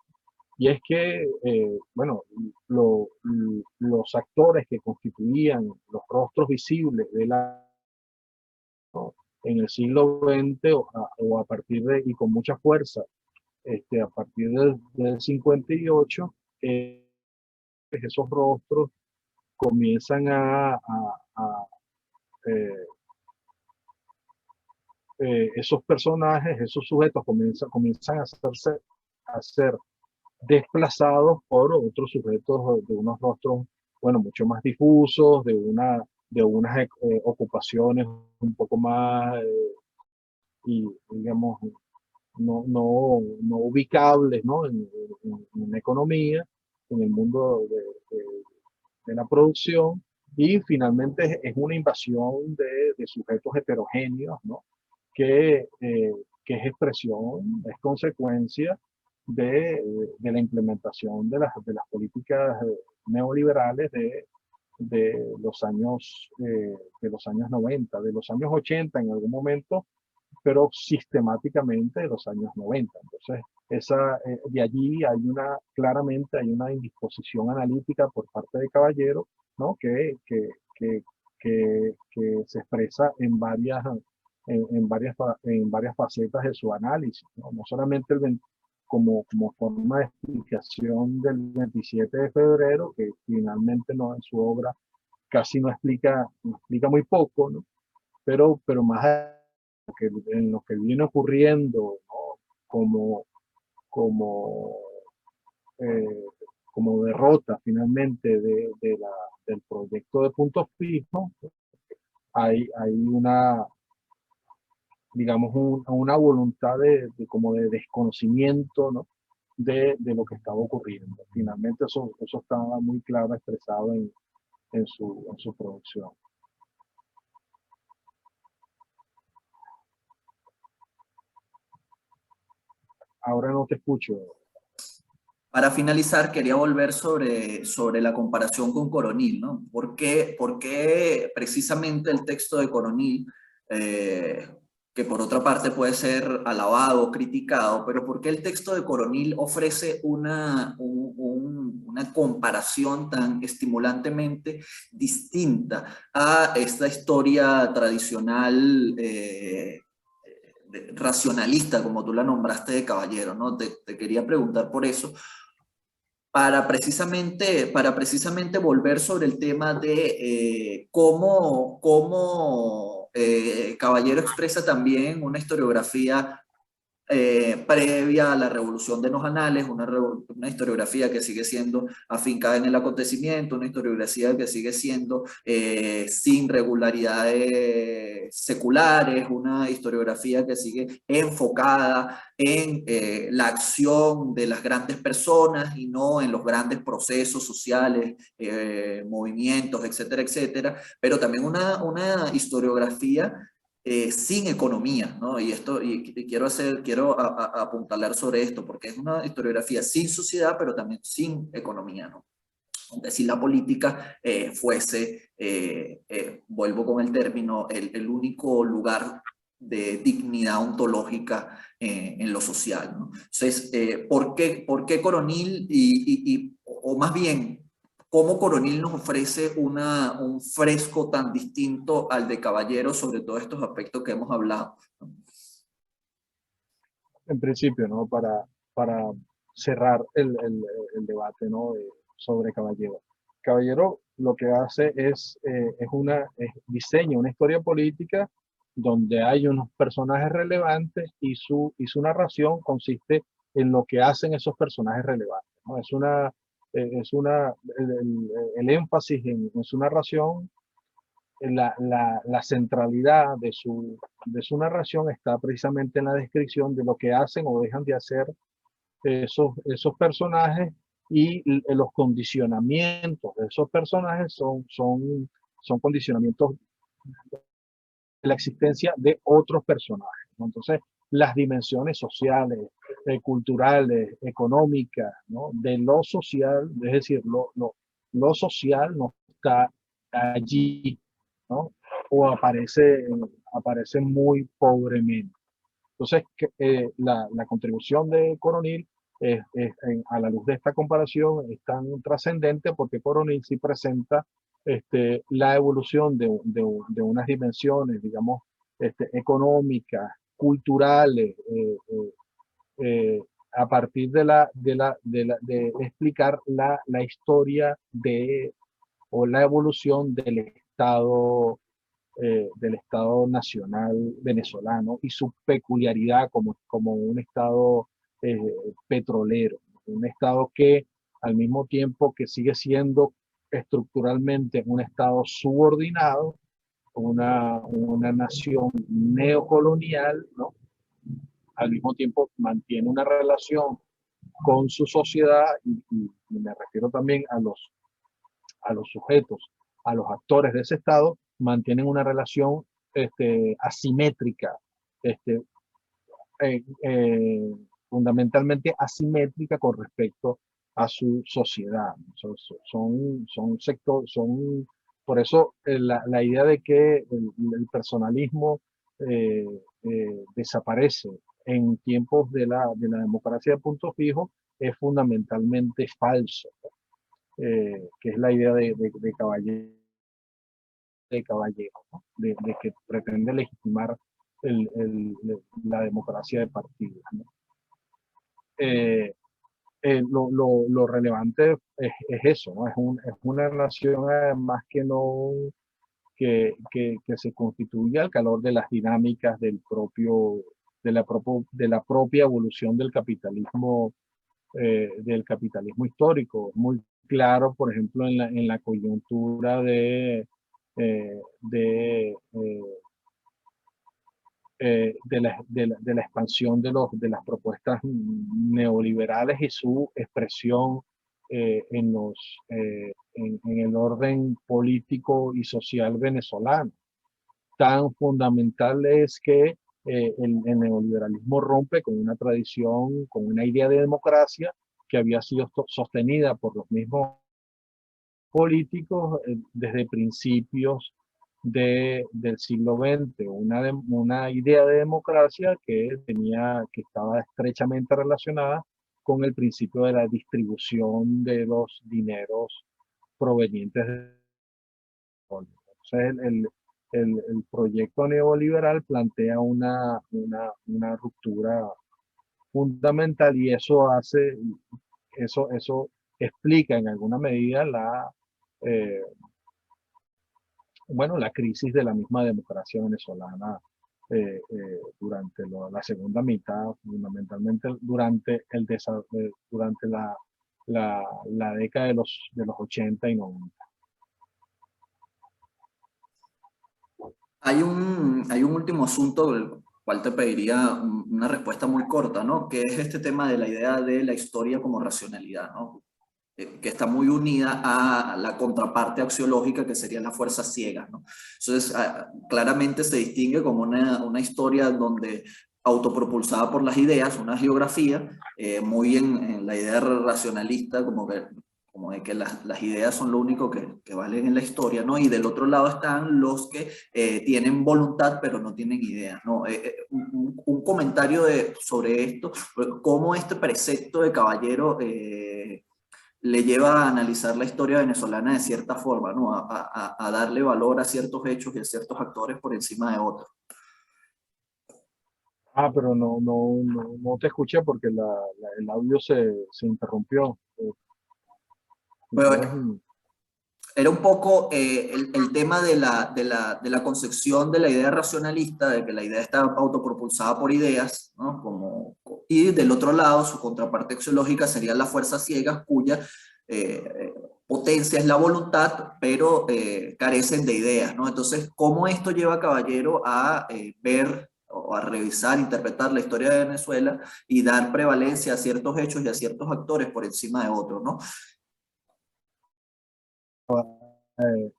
Y es que, bueno, los actores que constituían los rostros visibles de ¿no? en el siglo XX o a partir y con mucha fuerza, a partir del 58, esos rostros comienzan eh, esos personajes, esos sujetos comienzan a ser desplazados por otros sujetos de unos rostros, bueno, mucho más difusos, de unas ocupaciones un poco más, y digamos, no ubicables, ¿no? En la economía, en el mundo de la producción, y finalmente es una invasión de sujetos heterogéneos, ¿no? Que es expresión, es consecuencia de la implementación de las políticas neoliberales de los años 90, de los años 80 en algún momento, pero sistemáticamente de los años 90. Entonces, de allí claramente hay una indisposición analítica por parte de Caballero, ¿no? Que, que se expresa en varias facetas de su análisis, ¿no? No solamente como forma de explicación del 27 de febrero, que finalmente no, en su obra casi no explica muy poco, ¿no? Pero más en lo que viene ocurriendo, ¿no? como, como, eh, como derrota finalmente del proyecto de puntos fijos, hay digamos, una voluntad como de desconocimiento, ¿no? de lo que estaba ocurriendo. Finalmente eso estaba muy claro expresado en su producción. Ahora no te escucho. Para finalizar, quería volver sobre la comparación con Coronil, ¿no? Por qué precisamente el texto de Coronil, que por otra parte puede ser alabado o criticado, pero por qué el texto de Coronil ofrece una comparación tan estimulantemente distinta a esta historia tradicional racionalista, como tú la nombraste, de Caballero, ¿no? Te quería preguntar por eso, para precisamente volver sobre el tema de cómo Caballero expresa también una historiografía previa a la revolución de los anales, una historiografía que sigue siendo afincada en el acontecimiento, una historiografía que sigue siendo sin regularidades seculares, una historiografía que sigue enfocada en la acción de las grandes personas y no en los grandes procesos sociales, movimientos, etcétera, etcétera, pero también una historiografía sin economía, ¿no? Y esto, y quiero apuntalar sobre esto, porque es una historiografía sin sociedad, pero también sin economía, ¿no? Donde si la política fuese, vuelvo con el término, el único lugar de dignidad ontológica en lo social, ¿no? Entonces, por qué Coronil? O más bien, ¿cómo Coronil nos ofrece un fresco tan distinto al de Caballero sobre todos estos aspectos que hemos hablado? En principio, ¿no? Para cerrar el debate, ¿no? Sobre Caballero. Caballero lo que hace diseña una historia política donde hay unos personajes relevantes y su narración consiste en lo que hacen esos personajes relevantes, ¿no? El énfasis en su narración, la centralidad de su narración está precisamente en la descripción de lo que hacen o dejan de hacer esos personajes, y los condicionamientos de esos personajes son condicionamientos de la existencia de otros personajes, ¿no? Entonces, las dimensiones sociales, culturales, económicas, ¿no? De lo social, es decir, lo social no está allí, ¿no? O aparece muy pobremente. Entonces, la contribución de Coronil a la luz de esta comparación es tan trascendente porque Coronil sí presenta la evolución de unas dimensiones, digamos, económicas, culturales, a partir de explicar la historia o la evolución del Estado Nacional venezolano y su peculiaridad como un Estado eh, petrolero, un Estado que al mismo tiempo que sigue siendo estructuralmente un Estado subordinado, una nación neocolonial, ¿no? Al mismo tiempo mantiene una relación con su sociedad y me refiero también a los sujetos, a los actores de ese Estado, mantienen una relación asimétrica, este, eh, eh, fundamentalmente asimétrica con respecto a su sociedad. Por eso la idea de que el personalismo desaparece en tiempos de la democracia de punto fijo es fundamentalmente falso, que es la idea de Caballero, ¿no? De que pretende legitimar la democracia de partidos, ¿no? Lo relevante es eso, ¿no? Es una nación además que se constituye al calor de las dinámicas de la propia evolución del capitalismo histórico. Muy claro, por ejemplo, en la coyuntura eh, de, eh, de la expansión de las propuestas neoliberales y su expresión en el orden político y social venezolano. Tan fundamental es que el neoliberalismo rompe con una tradición, con una idea de democracia que había sido sostenida por los mismos políticos desde principios del siglo XX, una idea de democracia que estaba estrechamente relacionada con el principio de la distribución de los dineros provenientes de. Entonces, el proyecto neoliberal plantea una ruptura fundamental y eso explica en alguna medida eh, la crisis de la misma democracia venezolana durante la segunda mitad, fundamentalmente durante la década de los 80 y 90. Hay un último asunto del cual te pediría una respuesta muy corta, ¿no? Que es este tema de la idea de la historia como racionalidad, ¿no? Que está muy unida a la contraparte axiológica que serían las fuerzas ciegas, ¿no? Entonces, claramente se distingue como una historia donde autopropulsada por las ideas, una geografía, muy en la idea racionalista, como de que las ideas son lo único que valen en la historia, ¿no? Y del otro lado están los que tienen voluntad pero no tienen ideas, ¿no? Un comentario sobre esto, cómo este precepto de Caballero le lleva a analizar la historia venezolana de cierta forma, ¿no? A darle valor a ciertos hechos y a ciertos actores por encima de otros. Pero no te escuché porque el audio se interrumpió. Si Pero puedes, era un poco el tema de la concepción de la idea racionalista, de que la idea está autopropulsada por ideas, ¿no? Y del otro lado, su contraparte axiológica serían las fuerzas ciegas, cuya eh, potencia es la voluntad, pero carecen de ideas, ¿no? Entonces, ¿cómo esto lleva a Caballero a ver o a revisar, interpretar la historia de Venezuela y dar prevalencia a ciertos hechos y a ciertos actores por encima de otros, ¿no? eh,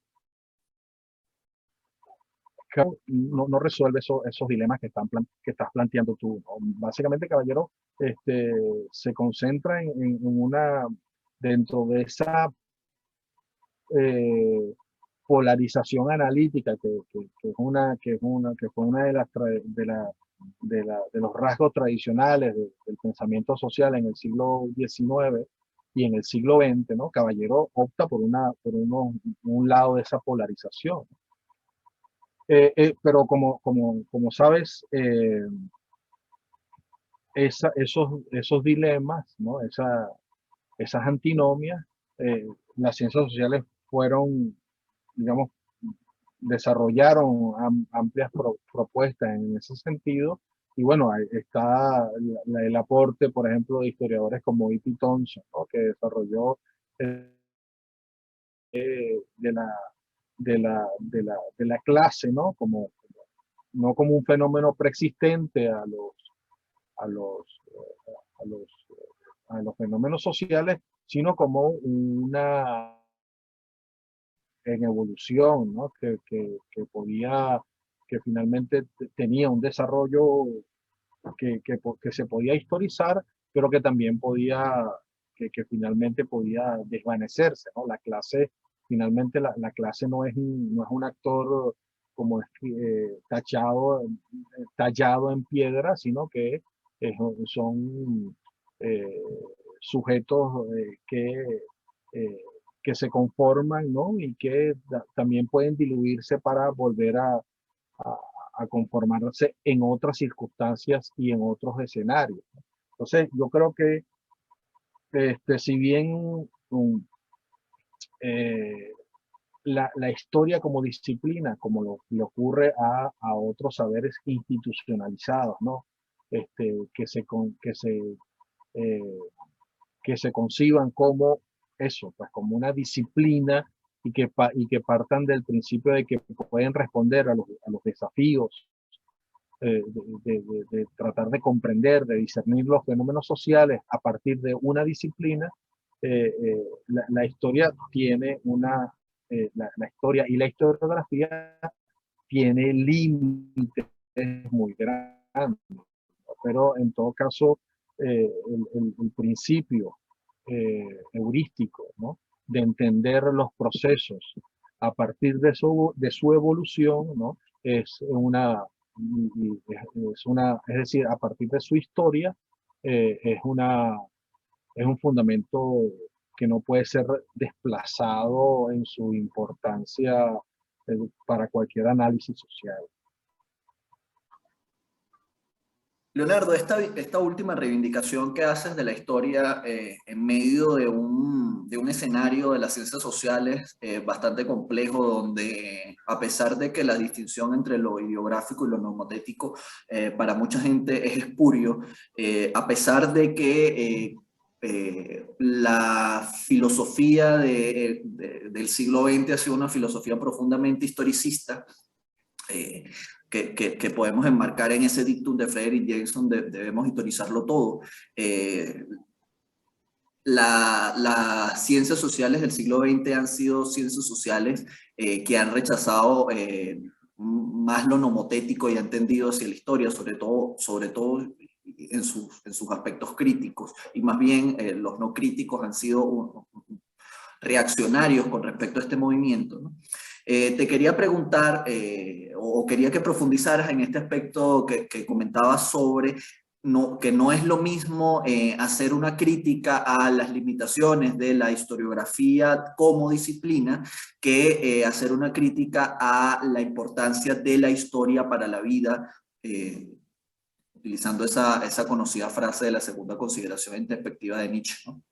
claro, no resuelve esos dilemas que estás planteando tú, ¿no? Básicamente, Caballero, se concentra dentro de esa eh, polarización analítica que fue una de los rasgos tradicionales del pensamiento social en el siglo XIX y en el siglo XX, ¿no? Caballero opta un lado de esa polarización. Pero como sabes, esos dilemas, ¿no? Esas antinomias, las ciencias sociales fueron, digamos, desarrollaron amplias propuestas en ese sentido. Y bueno, ahí está el aporte, por ejemplo, de historiadores como E.P. Thompson, ¿no? Que desarrolló de la clase, ¿no? No como un fenómeno preexistente a los, a los, a los fenómenos sociales, sino como una en evolución, ¿no? Que finalmente tenía un desarrollo que se podía historizar, pero que también que finalmente podía desvanecerse, ¿no? La clase, finalmente la clase no es un actor como tallado en piedra, sino que son eh, sujetos eh, que se conforman, ¿no? Y que también pueden diluirse para volver a conformarse en otras circunstancias y en otros escenarios. Entonces, yo creo que si bien eh, la historia como disciplina, como le ocurre a otros saberes institucionalizados, ¿no? Que eh, que se conciban como eso, pues como una disciplina y que partan del principio de que pueden responder a los desafíos de tratar de comprender, de discernir los fenómenos sociales a partir de una disciplina. La historia tiene la historia y la historiografía tiene límites muy grandes, ¿no? Pero en todo caso, el principio heurístico, ¿no? De entender los procesos a partir de su evolución, ¿no? Es es decir, a partir de su historia, es es un fundamento que no puede ser desplazado en su importancia para cualquier análisis social. Leonardo, esta última reivindicación que haces de la historia en medio de un escenario de las ciencias sociales bastante complejo, donde a pesar de que la distinción entre lo ideográfico y lo nomotético para mucha gente es espurio, a pesar de que la filosofía del siglo XX ha sido una filosofía profundamente historicista, eh, que podemos enmarcar en ese dictum de Frederick Jameson de debemos historizarlo todo. Las ciencias sociales del siglo XX han sido ciencias sociales que han rechazado más lo nomotético y han tendido hacia la historia, sobre todo en sus aspectos críticos, y más bien los no críticos han sido reaccionarios con respecto a este movimiento, ¿no? Te quería preguntar, o quería que profundizaras en este aspecto que comentabas sobre que no es lo mismo hacer una crítica a las limitaciones de la historiografía como disciplina que hacer una crítica a la importancia de la historia para la vida, utilizando esa conocida frase de la segunda consideración en perspectiva de Nietzsche, ¿no?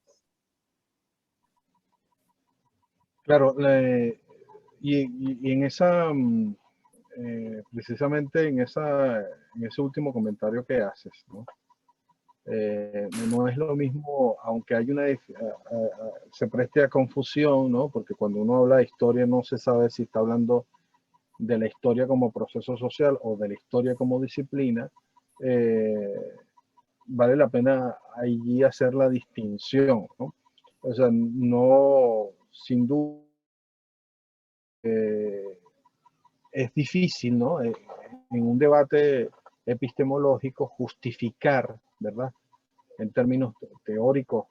Claro, y en esa, precisamente en ese último comentario que haces, ¿no? No es lo mismo, aunque hay se preste a confusión, ¿no? Porque cuando uno habla de historia no se sabe si está hablando de la historia como proceso social o de la historia como disciplina. Vale la pena allí hacer la distinción, ¿no? O sea, no, sin duda, es difícil, ¿no? En un debate epistemológico justificar, ¿verdad? En términos teóricos,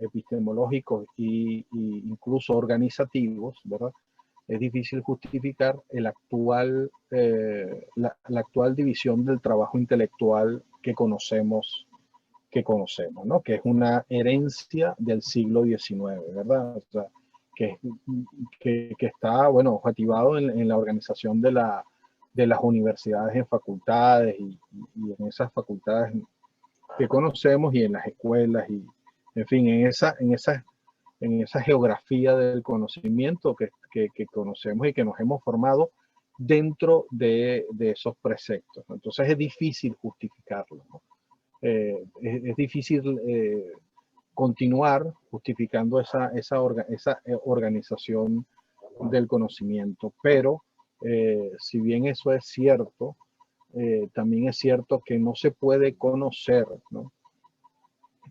epistemológicos y incluso organizativos, ¿verdad? Es difícil justificar la actual división del trabajo intelectual que conocemos, ¿no? Que es una herencia del siglo XIX, ¿verdad? O sea, que, que está, bueno, objetivado en la organización de las universidades en facultades y en esas facultades que conocemos y en las escuelas y, en fin, en esa geografía del conocimiento que conocemos y que nos hemos formado dentro de esos preceptos, ¿no? Entonces es difícil justificarlo, ¿no? Es difícil continuar justificando esa organización del conocimiento, pero si bien eso es cierto, también es cierto que no se puede conocer, ¿no?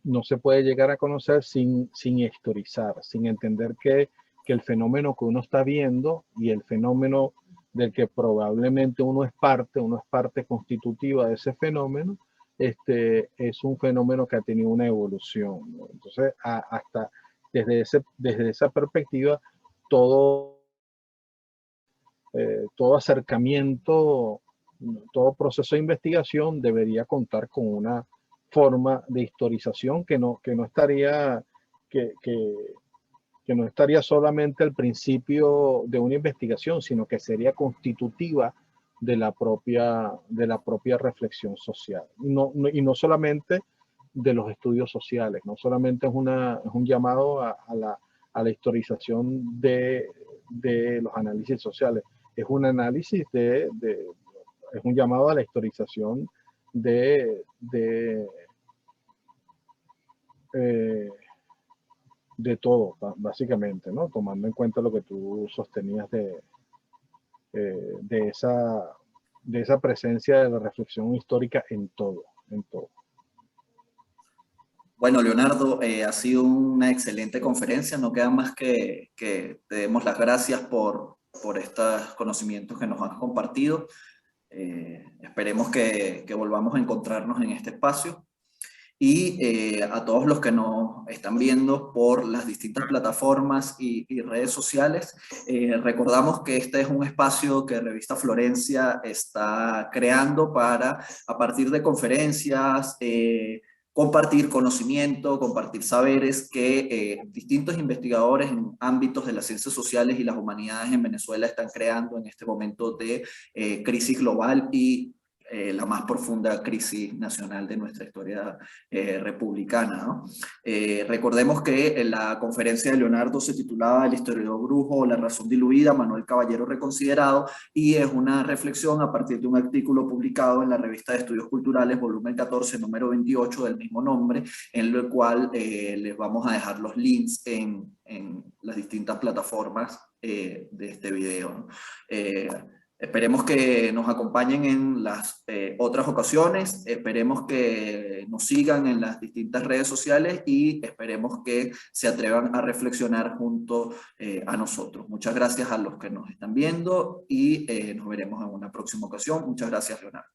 No se puede llegar a conocer sin historizar, sin entender que el fenómeno que uno está viendo y el fenómeno del que probablemente uno es parte constitutiva de ese fenómeno, es un fenómeno que ha tenido una evolución, ¿no? Entonces, hasta desde esa perspectiva, todo, todo acercamiento, todo proceso de investigación debería contar con una forma de historización que no estaría, que, que, que no estaría solamente al principio de una investigación, sino que sería constitutiva de la propia reflexión social. Y no solamente de los estudios sociales, no solamente es un llamado a la historización de los análisis sociales, es un análisis es un llamado a la historización de eh, de todo, básicamente, ¿no? Tomando en cuenta lo que tú sostenías eh, de, esa, de esa presencia de la reflexión histórica en todo, en todo. Bueno, Leonardo, ha sido una excelente conferencia. No queda más que te demos las gracias por estos conocimientos que nos has compartido. Esperemos que volvamos a encontrarnos en este espacio. Y a todos los que nos están viendo por las distintas plataformas y redes sociales, recordamos que este es un espacio que Revista Florencia está creando para, a partir de conferencias, compartir conocimiento, compartir saberes que distintos investigadores en ámbitos de las ciencias sociales y las humanidades en Venezuela están creando en este momento de crisis global y la más profunda crisis nacional de nuestra historia republicana, ¿no? Recordemos que en la conferencia de Leonardo se titulaba El historiador brujo, la razón diluida, Manuel Caballero reconsiderado, y es una reflexión a partir de un artículo publicado en la revista de Estudios Culturales, volumen 14, número 28 del mismo nombre, en el cual les vamos a dejar los links en las distintas plataformas de este video, ¿no? Esperemos que nos acompañen en las otras ocasiones, esperemos que nos sigan en las distintas redes sociales y esperemos que se atrevan a reflexionar junto a nosotros. Muchas gracias a los que nos están viendo y nos veremos en una próxima ocasión. Muchas gracias, Leonardo.